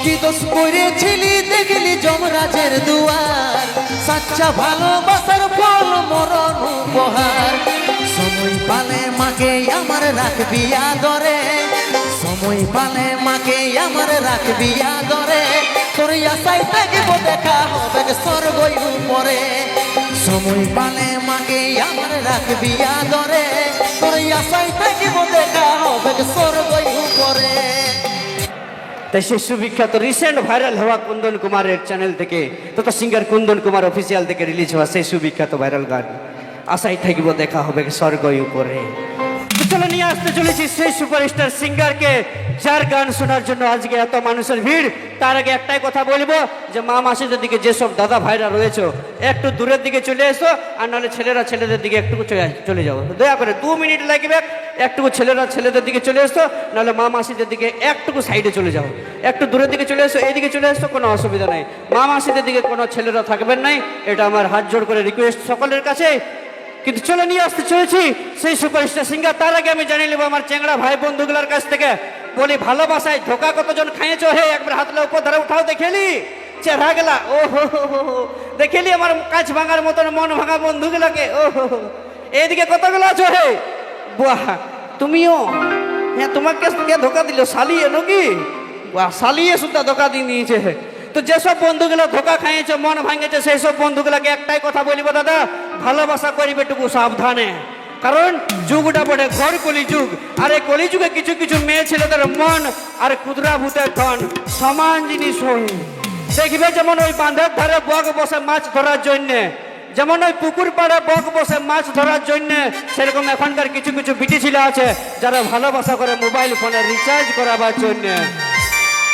কি দোষ করেছিলি দেখলি যমরাজের দুয়ার, সাচ্চা ভালোবাসার ফল মরণ উপহার। সময় পালে মাকে আমার রাখবি আদরে, সময় পালে মাকে আমার রাখবি আদরে। তোর আশায় থাকব দেখা হবে স্বর্গই উপরে, সময় পালে মাকে আমার রাখবি আদরে। তোর আশায় থাকব দেখা হবে স্বর্গই উপরে। তাই সেই সুবিখ্যাত রিসেন্ট ভাইরাল হওয়া কুন্দন কুমারের চ্যানেল থেকে তথা সিঙ্গার কুন্দন কুমার অফিসিয়াল থেকে রিলিজ হওয়া সেই সুবিখ্যাত ভাইরাল গান আশায় থাকিব দেখা হবে স্বর্গই উপরে। তো চলো নিয়ে আসতে চলেছি সেই সুপারস্টার সিঙ্গারকে, যার গান শোনার জন্য আজকে এত মানুষের ভিড়। তার আগে একটাই কথা বলবো যে মা মাসিদের দিকে যেসব দাদা ভাইরা রয়েছে একটু দূরের দিকে চলে এসো, আর নাহলে ছেলেরা ছেলেদের দিকে একটু চলে যাও। দয়া করে 2 মিনিট লাগবে, একটু ছেলেরা ছেলেদের দিকে চলে এসো, নাহলে মা মাসিদের দিকে একটু সাইডে চলে যাও। একটু দূরের দিকে চলে এসো, এইদিকে চলে এসো, কোনো অসুবিধা নাই। মা মাসিদের দিকে কোনো ছেলেরা থাকবেন নাই, এটা আমার হাত জোড় করে রিকোয়েস্ট সকলের কাছে। কিন্তু চলে নিয়ে আসতে চলেছি সেই সুপারস্টার সিঙ্গার। তার আগে আমি জানিয়ে নেবো আমার চেংড়া ভাই বন্ধুগুলোর কাছ থেকে, বলি ভালোবাসায় ধোকা কতজন খাইয়েছ হে, একবার হাতলে উপর ধরে উঠাও দেখেলি চেহারা গেলা। ও হো হো হো, দেখেলি আমার কাছ ভাঙার মতন মন ভাঙা বন্ধুগুলোকে। ও হো হো, এইদিকে কতগুলো আছো হে, বাহ তুমিও, হ্যাঁ তোমাকে কে ধোকা দিল, সালিয়ে নাকি? বাহ, সালিয়ে সুদ্ধা ধোকা দিয়ে নিয়েছে। তো যেসব বন্ধুগুলো ধোকা খাইয়েছে, মন ভাঙেছে, সেই সব বন্ধুগুলোকে একটাই কথা বলিব দাদা, ভালোবাসা করিবে টুকু সাবধানে। কারণ যুগটা বটে ঘর কলিযুগ, আর এই কলিযুগে কিছু কিছু মেয়ে ছেলেদের মন আর ক্ষুদ্রা ভূতের ধন সমান জিনিস হয়। দেখবে যেমন ওই বাঁধের ধারে বক বসে মাছ ধরার জন্যে, যেমন ওই পুকুর পাড়ে বক বসে মাছ ধরার জন্য, সেরকম এখনকার কিছু কিছু বিটি ছেলে আছে যারা ভালোবাসা করে মোবাইল ফোনে রিচার্জ করাবার জন্য।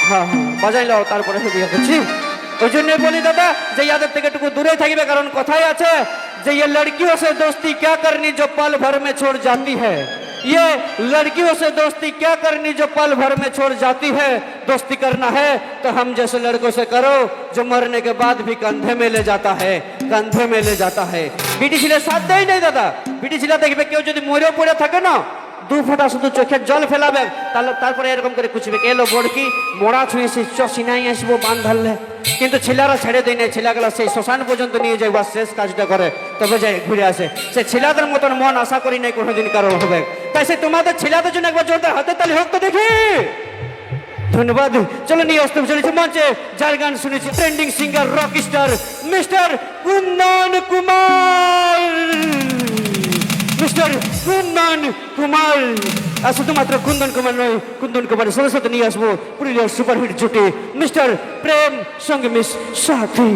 হ্যাঁ হ্যাঁ বাজাইলাও, তারপরে বিয়ে করছি। ওই জন্য বলি দাদা যে ইয়াদের থেকে একটু দূরে থাকবে, কারণ কথাই আছে যে ये लड़कियों से दोस्ती क्या करनी जो पल भर में छोड़ जाती है, ये लड़कियों से दोस्ती क्या करनी जो पल भर में छोड़ जाती है। दोस्ती करना है तो हम जैसे लड़कों से करो जो मरने के बाद भी कंधे में ले जाता है, कंधे में ले जाता है। বিটি ছেলে সাথ দেয় নাই দাদা, বিটি ছেলে দেখবে কেউ যদি মরে পড়ে থাকে না, 2 ফোঁটা শুধু চোখের জল ফেলাবে, তারপরে এরকম করে কুচবে, এলো বড়কি মোড়া ছুঁয়েছি চ সিনাই আসবো বান ধরলে। কিন্তু ছেলেরা ছেড়ে দেয় না, ছেলেগুলা সেই শ্মশান পর্যন্ত নিয়ে যায়, বা শেষ কাজটা করে তবে যাই ঘুরে আসে। সে ছেলেদের মতন মন আশা করি নাই কোনোদিন কারো হবে। তাই সে তোমাদের ছেলেদের জন্য একবার জোরদার হাতে তালি হোক তো দেখি। ধন্যবাদ। চলো নিয়ে আসতে চলেছি মঞ্চে যার গান শুনেছি, trending singer rock star mister Kundan Kumar. Mister Kundan Kumar, আর শুধুমাত্র কুন্দন কুমার নয়, কুন্দন কুমারের সাথে সাথে নিয়ে আসবো পুরুলিয়ার সুপারহিট জুটি মিস্টার প্রেম সঙ্গে মিস সাথী।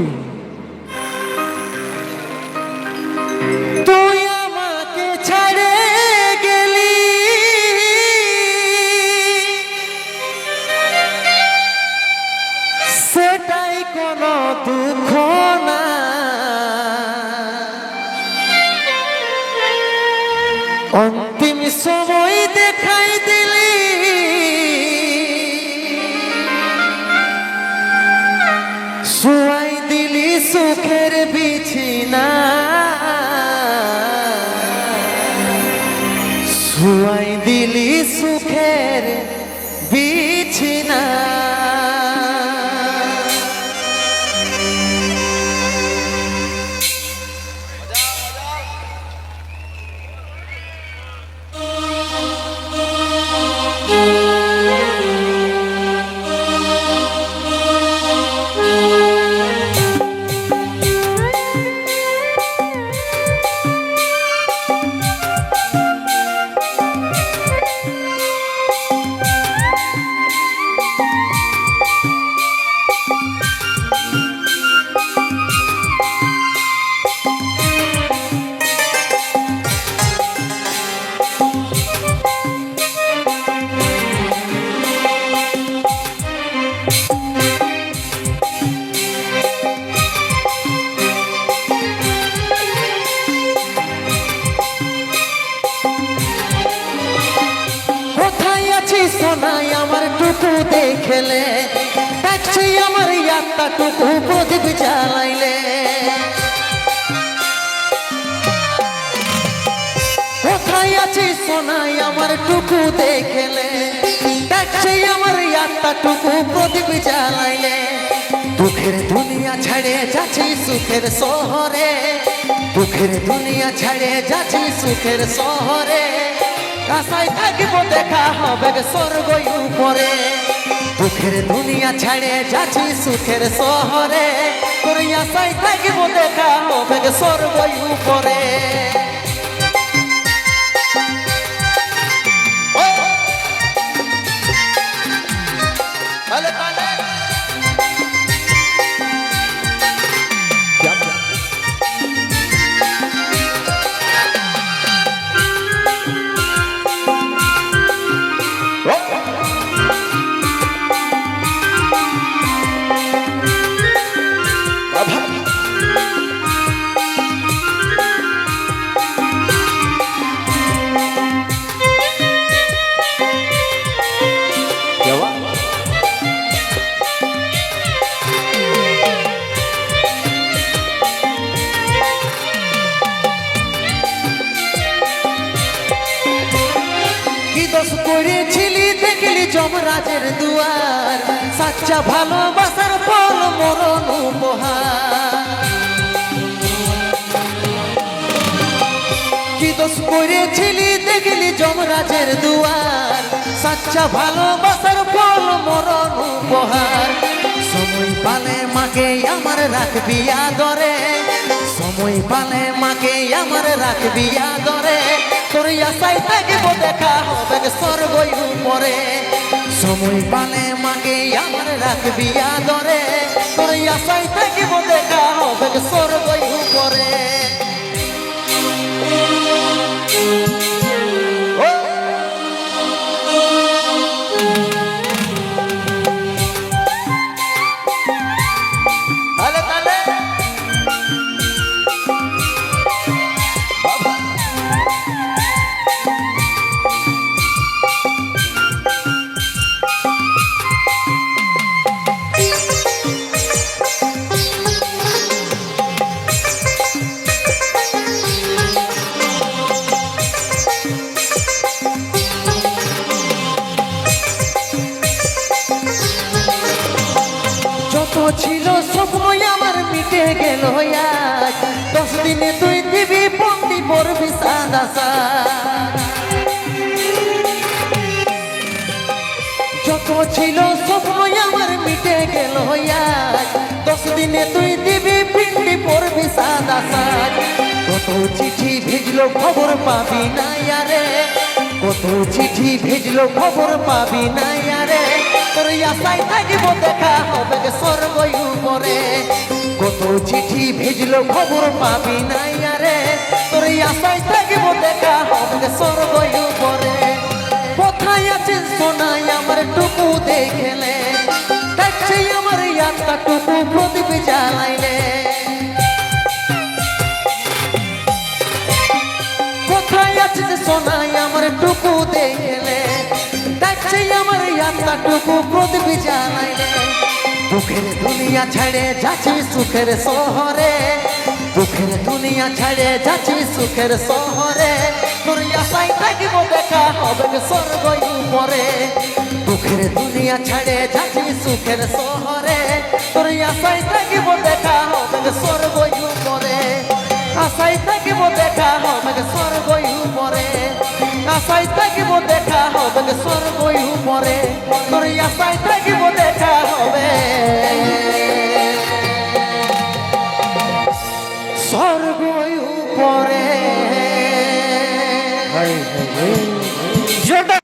তুই আমাকে ছেড়ে গেলি, সেটাই কোনো দুঃখ না, অন্তিম সময় দেখাই দিলি, শুয়াই দিলি সুখের বিছিনা, শুয়াই দিলি সুখের বিছিনা। সোনাই আমার টুকু দেখলে, দেখছি আমার ইয়াত্তা টুকু প্রদীপ জ্বালাইলে। কোথায় আছিস সোনাই আমার টুকু দেখেলে, দেখছে আমার ইয়ারটা টুকু প্রদীপ জ্বালাইলে। দুঃখের দুনিয়া ছেড়ে যাচ্ছি সুখের শহরে, দুঃখের দুনিয়া ছেড়ে যাচ্ছি সুখের শহরে। আশায় থাকিব দেখা হবে স্বর্গ উপরে, দুঃখের দুনিয়া ছেড়ে যাচ্ছি সুখের শহরে। তোর আশায় থাকিব দেখা হবে স্বর্গ উপরে। কি দোষ করেছিলি দেখলি যমরাজের দুয়ার, সাচ্চা ভালোবাসার ফল মরণ উপহার। কি দোষ করেছিলি দেখলি যমরাজের দুয়ার, সাচ্চা ভালোবাসার ফল মরণ উপহার। সময় পালে মাকে আমার রাখবি আদরে, সময় পালে মাকে আমার রাখবি আদরে। তোর আশায় থাকিব দেখা হবে স্বর্গ উপরে, সময় পালে মাকে আমার রাখবি আদরে। তোর আশায় থাকিব দেখা হবে স্বর্গ উপরে। যত ছিল স্বপ্ন আমার মিটে গেল আজ, 10 দিনে তুই দিবি বন্দি পড়বি সাদা সাজ। যত ছিল স্বপ্ন আমার মিটে গেল আজ, 10 দিনে তুই দিবি পিন্ডি পড়বি সাদা সাজ। কত চিঠি ভেজলো খবর পাবি না আরে, কত চিঠি ভেজলো খবর পাবি না আরে। তোর আশায় থাকিব দেখা হবে স্বর্গ উপরে, কত চিঠি ভেজলো খবর পাবি না আরে। তোর আশায় থাকিব দেখা হবে স্বর্গ উপরে। কোথায় আছিস সোনাই আমার টুকু দেখেলে, দেখছে আমার ইয়ারটা টুকু প্রদীপ জ্বালাইলে। কোথায় আছিস সোনাই আমার টুকু দেখেলে, দেখছে আমার ইয়ারটা টুকু প্রদীপ জ্বালাইলে। দুঃখের দুনিয়া ছেড়ে যাচ্ছি সুখের শহরে, দুঃখের দুনিয়া ছেড়ে যাচ্ছি সুখের শহরে। তোর আশায় থাকিব দেখা হবে স্বর্গ উপরে, দুঃখের দুনিয়া ছেড়ে যাচ্ছি সুখের শহরে। তোর আশায় থাকিব দেখা হবে স্বর্গ উপরে, আশায় থাকিব দেখা হবে স্বর্গ উপরে, আশায় থাকিব দেখা হবে স্বর্গ উপরে। তোর আশায় থাকিব দেখা হবে স্বর্গ উপরে।